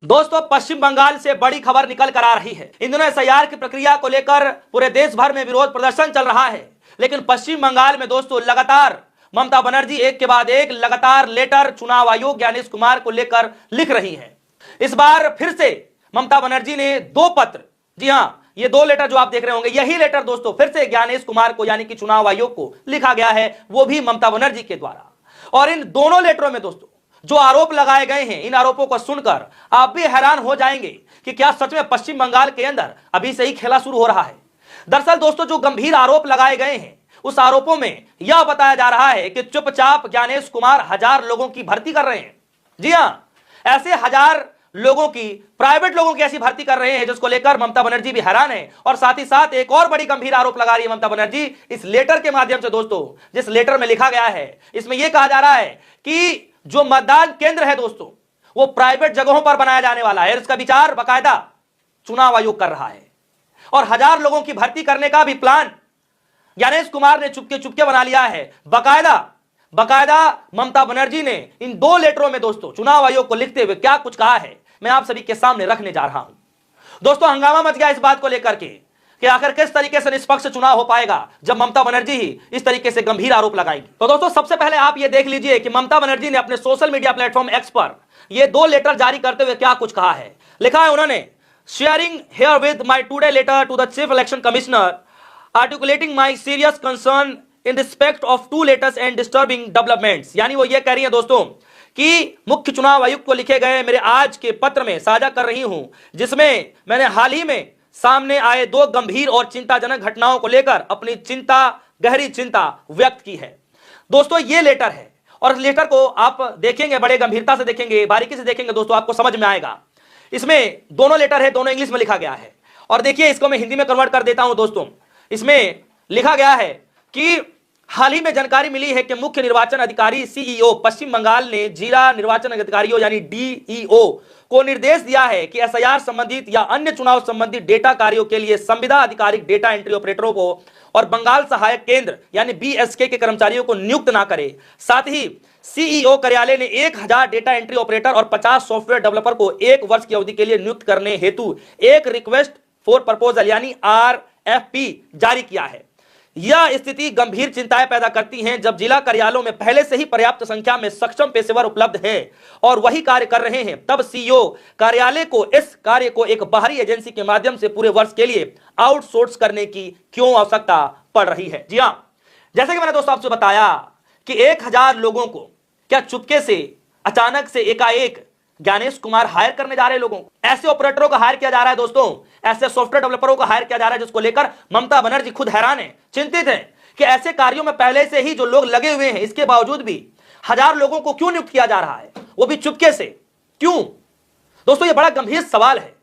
दोस्तों, पश्चिम बंगाल से बड़ी खबर निकल कर आ रही है। इन दिनों एसआईआर की प्रक्रिया को लेकर पूरे देश भर में विरोध प्रदर्शन चल रहा है, लेकिन पश्चिम बंगाल में दोस्तों लगातार ममता बनर्जी एक के बाद एक लगातार लेटर चुनाव आयोग ज्ञानेश कुमार को लेकर लिख रही हैं। इस बार फिर से ममता बनर्जी ने दो पत्र, जी हां, ये दो लेटर जो आप देख रहे होंगे, यही लेटर दोस्तों फिर से ज्ञानेश कुमार को यानी कि चुनाव आयोग को लिखा गया है, वो भी ममता बनर्जी के द्वारा। और इन दोनों लेटरों में दोस्तों जो आरोप लगाए गए हैं, इन आरोपों को सुनकर आप भी हैरान हो जाएंगे कि क्या सच में पश्चिम बंगाल के अंदर अभी से ही खेला शुरू हो रहा है। दरअसल दोस्तों, जो गंभीर आरोप लगाए गए हैं उस आरोपों में यह बताया जा रहा है कि चुपचाप ज्ञानेश कुमार 1000 लोगों की भर्ती कर रहे हैं। जी हां, ऐसे 1000 लोगों की, प्राइवेट लोगों की ऐसी भर्ती कर रहे हैं जिसको लेकर ममता बनर्जी भी हैरान है। और साथ ही साथ एक और बड़ी गंभीर आरोप लगा रही है ममता बनर्जी इस लेटर के माध्यम से। दोस्तों, जिस लेटर में लिखा गया है, इसमें यह कहा जा रहा है कि जो मतदान केंद्र है दोस्तों, वो प्राइवेट जगहों पर बनाया जाने वाला है। इसका विचार बाकायदा चुनाव आयोग कर रहा है और 1000 लोगों की भर्ती करने का भी प्लान ज्ञानेश कुमार ने चुपके चुपके बना लिया है। बाकायदा ममता बनर्जी ने इन दो लेटरों में दोस्तों चुनाव आयोग को लिखते हुए क्या कुछ कहा है, मैं आप सभी के सामने रखने जा रहा हूं। दोस्तों, हंगामा मच गया इस बात को लेकर के कि आखिर किस तरीके से निष्पक्ष चुनाव हो पाएगा जब ममता बनर्जी ही इस तरीके से गंभीर आरोप लगाएंगी। तो दोस्तों, सबसे पहले आप ये देख लीजिए कि ममता बनर्जी ने अपने सोशल मीडिया प्लेटफॉर्म एक्स पर ये दो लेटर जारी करते हुए क्या कुछ कहा है। लिखा है उन्होंने, sharing here with my today letter to the chief election commissioner articulating my serious concern in respect of two latest and disturbing developments. यानी वो ये कह रही है दोस्तों कि मुख्य चुनाव आयुक्त को लिखे गए मेरे आज के पत्र में साझा कर रही हूं, जिसमें मैंने हाल ही में सामने आए दो गंभीर और चिंताजनक घटनाओं को लेकर अपनी गहरी चिंता व्यक्त की है। दोस्तों, ये लेटर है और इस लेटर को आप देखेंगे, बड़े गंभीरता से देखेंगे, बारीकी से देखेंगे दोस्तों, आपको समझ में आएगा। इसमें दोनों लेटर है, दोनों इंग्लिश में लिखा गया है। और देखिए, इसको मैं हिंदी में कन्वर्ट कर देता हूं दोस्तों। इसमें लिखा गया है कि हाल ही में जानकारी मिली है कि मुख्य निर्वाचन अधिकारी सीईओ पश्चिम बंगाल ने जिला निर्वाचन अधिकारियों यानी डीईओ को निर्देश दिया है कि एसआईआर संबंधित या अन्य चुनाव संबंधित डेटा कार्यों के लिए संविदा आधिकारिक डेटा एंट्री ऑपरेटरों को और बंगाल सहायक केंद्र यानी बीएसके के कर्मचारियों को नियुक्त ना करे। साथ ही सीईओ कार्यालय ने 1000 डेटा एंट्री ऑपरेटर और 50 सॉफ्टवेयर डेवलपर को 1 वर्ष की अवधि के लिए नियुक्त करने हेतु एक रिक्वेस्ट फॉर प्रपोजल यानी आरएफपी जारी किया है। यह स्थिति गंभीर चिंताएं पैदा करती हैं जब जिला कार्यालयों में पहले से ही पर्याप्त संख्या में सक्षम पेशेवर उपलब्ध हैं और वही कार्य कर रहे हैं। तब सीईओ कार्यालय को इस कार्य को एक बाहरी एजेंसी के माध्यम से पूरे वर्ष के लिए आउटसोर्स करने की क्यों आवश्यकता पड़ रही है। जी हां, जैसे कि मैंने दोस्तों आपसे बताया कि 1000 लोगों को क्या चुपके से अचानक से एकाएक ज्ञानेश कुमार हायर करने जा रहे हैं लोगों को। ऐसे ऑपरेटरों का हायर किया जा रहा है दोस्तों, ऐसे सॉफ्टवेयर डेवलपरों का हायर किया जा रहा है, जिसको लेकर ममता बनर्जी खुद हैरान है, चिंतित है कि ऐसे कार्यों में पहले से ही जो लोग लगे हुए हैं, इसके बावजूद भी 1000 लोगों को क्यों नियुक्त किया जा रहा है, वो भी चुपके से, क्यों। दोस्तों, ये बड़ा गंभीर सवाल है।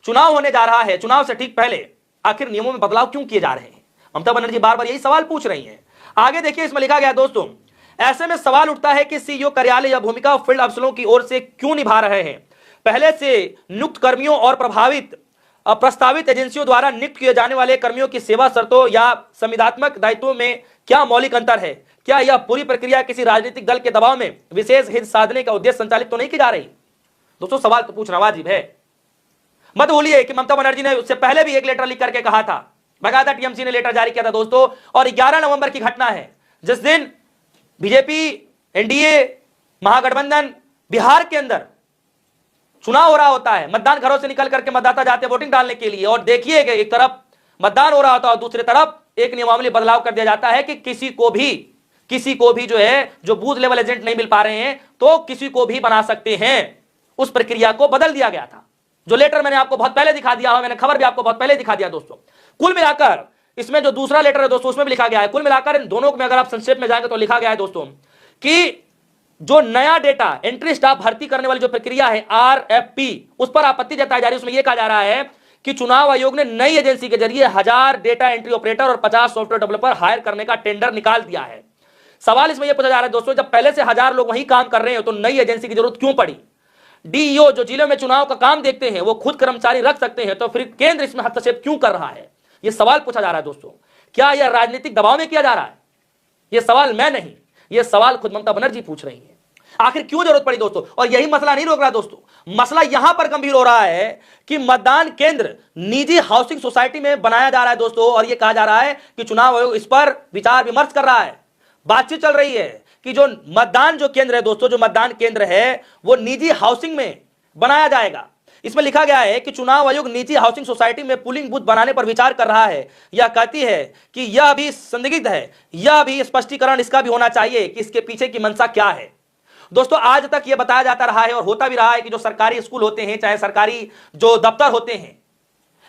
चुनाव होने जा रहा है, चुनाव से ठीक पहले आखिर नियमों में बदलाव क्यों किए जा रहे हैं। ममता बनर्जी बार बार यही सवाल पूछ रही है। आगे देखिए, इसमें लिखा गया दोस्तों, ऐसे में सवाल उठता है कि सीईओ कार्यालय यह भूमिका फील्ड अफसरों की ओर से क्यों निभा रहे हैं। पहले से नियुक्त कर्मियों और प्रस्तावित एजेंसियों द्वारा नियुक्त किए जाने वाले कर्मियों की सेवा शर्तों या संविदात्मक दायित्वों में क्या मौलिक अंतर है। क्या यह पूरी प्रक्रिया किसी राजनीतिक दल के दबाव में विशेष हित साधने का उद्देश्य संचालित तो नहीं की जा रही। दोस्तों, सवाल तो पूछना वाजिब है। मत भूलिए कि ममता बनर्जी ने उससे पहले भी एक लेटर लिख करके कहा था, बाकायदा टीएमसी ने लेटर जारी किया था दोस्तों। और 11 नवंबर की घटना है, जिस दिन बीजेपी, एनडीए, महागठबंधन बिहार के अंदर चुनाव हो रहा होता है, मतदान घरों से निकल करके मतदाता जाते हैं वोटिंग डालने के लिए, और देखिए कि एक तरफ मतदान हो रहा होता है और दूसरी तरफ एक नियमावली बदलाव कर दिया जाता है कि किसी को भी जो है, जो बूथ लेवल एजेंट नहीं मिल पा रहे हैं तो किसी को भी बना सकते हैं। उस प्रक्रिया को बदल दिया गया था। जो लेटर मैंने आपको बहुत पहले दिखा दिया, मैंने खबर भी आपको बहुत पहले दिखा दिया दोस्तों। कुल मिलाकर इसमें जो दूसरा लेटर है दोस्तों, उसमें भी लिखा गया है, कुल मिलाकर इन दोनों में अगर आप संक्षेप में जाएंगे तो लिखा गया है दोस्तों कि जो नया डेटा एंट्री स्टाफ भर्ती करने वाली जो प्रक्रिया है आरएफपी, उस पर आपत्ति जताई जा रही है। उसमें यह कहा जा रहा है कि चुनाव आयोग ने नई एजेंसी के जरिए 1000 डेटा एंट्री ऑपरेटर और 50 सॉफ्टवेयर डेवलपर हायर करने का टेंडर निकाल दिया है। सवाल इसमें यह पूछा जा रहा है दोस्तों, जब पहले से 1000 लोग वहीं काम कर रहे हैं तो नई एजेंसी की जरूरत क्यों पड़ी। डीईओ जो जिले में चुनाव का काम देखते हैं वो खुद कर्मचारी रख सकते हैं, तो फिर केंद्र इसमें हस्तक्षेप क्यों कर रहा है। यह सवाल पूछा जा रहा है दोस्तों। क्या यह राजनीतिक दबाव में किया जा रहा है। यह सवाल मैं नहीं, यह सवाल खुद ममता बनर्जी पूछ रही है। आखिर क्यों जरूरत पड़ी दोस्तों। और यही मसला नहीं रोक रहा दोस्तों, मसला यहां पर गंभीर हो रहा है कि मतदान केंद्र निजी हाउसिंग सोसाइटी में बनाया जा रहा है दोस्तों, और यह कहा जा रहा है कि चुनाव आयोग इस पर विचार विमर्श कर रहा है। बातचीत चल रही है कि जो मतदान जो केंद्र है दोस्तों, जो मतदान केंद्र है वो निजी हाउसिंग में बनाया जाएगा। इसमें लिखा गया है कि चुनाव आयोग निजी हाउसिंग सोसाइटी में पोलिंग बूथ बनाने पर विचार कर रहा है। यह कहती है कि यह भी संदिग्ध है, यह भी स्पष्टीकरण इसका भी होना चाहिए कि इसके पीछे की मंशा क्या है। दोस्तों आज तक यह बताया जाता रहा है और होता भी रहा है कि जो सरकारी स्कूल होते हैं, चाहे सरकारी जो दफ्तर होते हैं,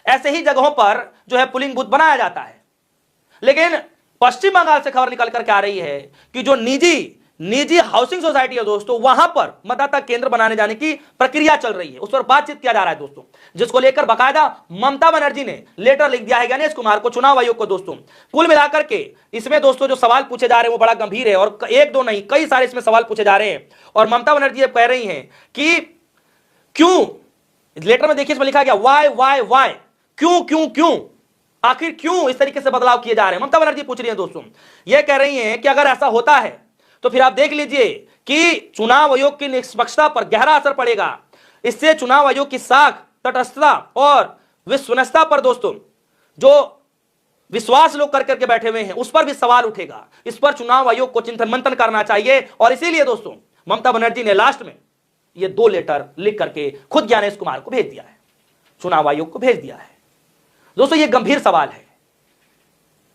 ऐसे ही जगहों पर जो है पोलिंग बूथ बनाया जाता है। लेकिन पश्चिम बंगाल से खबर निकल करके आ रही है कि जो निजी हाउसिंग सोसाइटी है दोस्तों, वहां पर मतदाता केंद्र बनाने जाने की प्रक्रिया चल रही है, उस पर बातचीत किया जा रहा है दोस्तों, जिसको लेकर बाकायदा ममता बनर्जी ने लेटर लिख दिया है गणेश कुमार को, चुनाव आयोग को। दोस्तों कुल मिलाकर के इसमें दोस्तों जो सवाल पूछे जा रहे हैं वो बड़ा गंभीर है, और एक दो नहीं कई सारे इसमें सवाल पूछे जा रहे हैं। और ममता बनर्जी कह रही हैं कि क्यों, लेटर में देखिए इसमें लिखा गया वाई, क्यों आखिर क्यों इस तरीके से बदलाव किए जा रहे हैं, ममता बनर्जी पूछ रही है दोस्तों। यह कह रही हैं कि अगर ऐसा होता है तो फिर आप देख लीजिए कि चुनाव आयोग की निष्पक्षता पर गहरा असर पड़ेगा। इससे चुनाव आयोग की साख, तटस्थता और विश्वसनीयता पर दोस्तों जो विश्वास लोग कर करके बैठे हुए हैं उस पर भी सवाल उठेगा। इस पर चुनाव आयोग को चिंतन मंथन करना चाहिए, और इसीलिए दोस्तों ममता बनर्जी ने लास्ट में ये 2 लेटर लिख करके खुद गणेश कुमार को भेज दिया है, चुनाव आयोग को भेज दिया है। दोस्तों ये गंभीर सवाल है,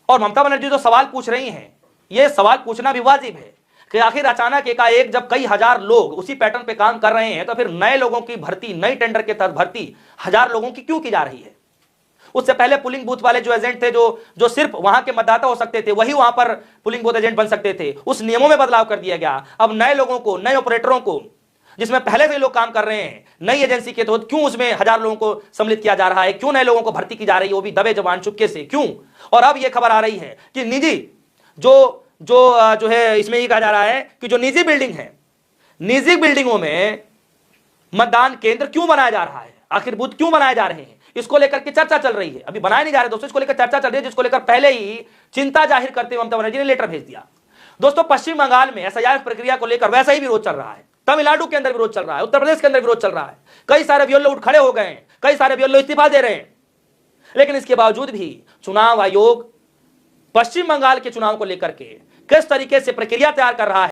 और ममता बनर्जी जो सवाल पूछ रही हैं ये सवाल पूछना भी वाजिब है कि आखिर अचानक एकाएक जब कई हजार लोग उसी पैटर्न पे काम कर रहे हैं तो फिर नए लोगों की भर्ती, नई टेंडर के तहत भर्ती हजार लोगों की क्यों की जा रही है। उससे पहले पोलिंग बूथ वाले जो एजेंट थे, जो सिर्फ वहां के मतदाता हो सकते थे, वही वहां पर पोलिंग बूथ एजेंट बन सकते थे। उस नियमों में बदलाव कर दिया गया। अब नए लोगों को, नए ऑपरेटरों को, जिसमें पहले से लोग काम कर रहे हैं नई एजेंसी के तहत, क्यों उसमें हजार लोगों को सम्मिलित किया जा रहा है, क्यों नए लोगों को भर्ती की जा रही है, वो भी दबे जवान चुपके से, क्यों। और अब यह खबर आ रही है कि निजी जो है इसमें ये कहा जा रहा है कि जो निजी बिल्डिंग है, निजी बिल्डिंगों में मतदान केंद्र क्यों बनाया जा रहा है, आखिर बूथ क्यों बनाए जा रहे हैं, इसको लेकर के चर्चा चल रही है। अभी बनाए नहीं जा रहे दोस्तों, इसको लेकर चर्चा चल रही है, जिसको लेकर पहले ही चिंता जाहिर करते हुए ममता बनर्जी ने लेटर भेज दिया। दोस्तों पश्चिम बंगाल में एसआईआर प्रक्रिया को लेकर वैसा ही विरोध चल रहा है, तमिलनाडु के अंदर विरोध चल रहा है, उत्तर प्रदेश के अंदर विरोध चल रहा है, कई सारे बीएलओ उठ खड़े हो गए हैं, कई सारे बीएलओ इस्तीफा दे रहे हैं। लेकिन इसके बावजूद भी चुनाव आयोग पश्चिम बंगाल के चुनाव को लेकर के किस तरीके से प्रक्रिया तैयार कर रहा है।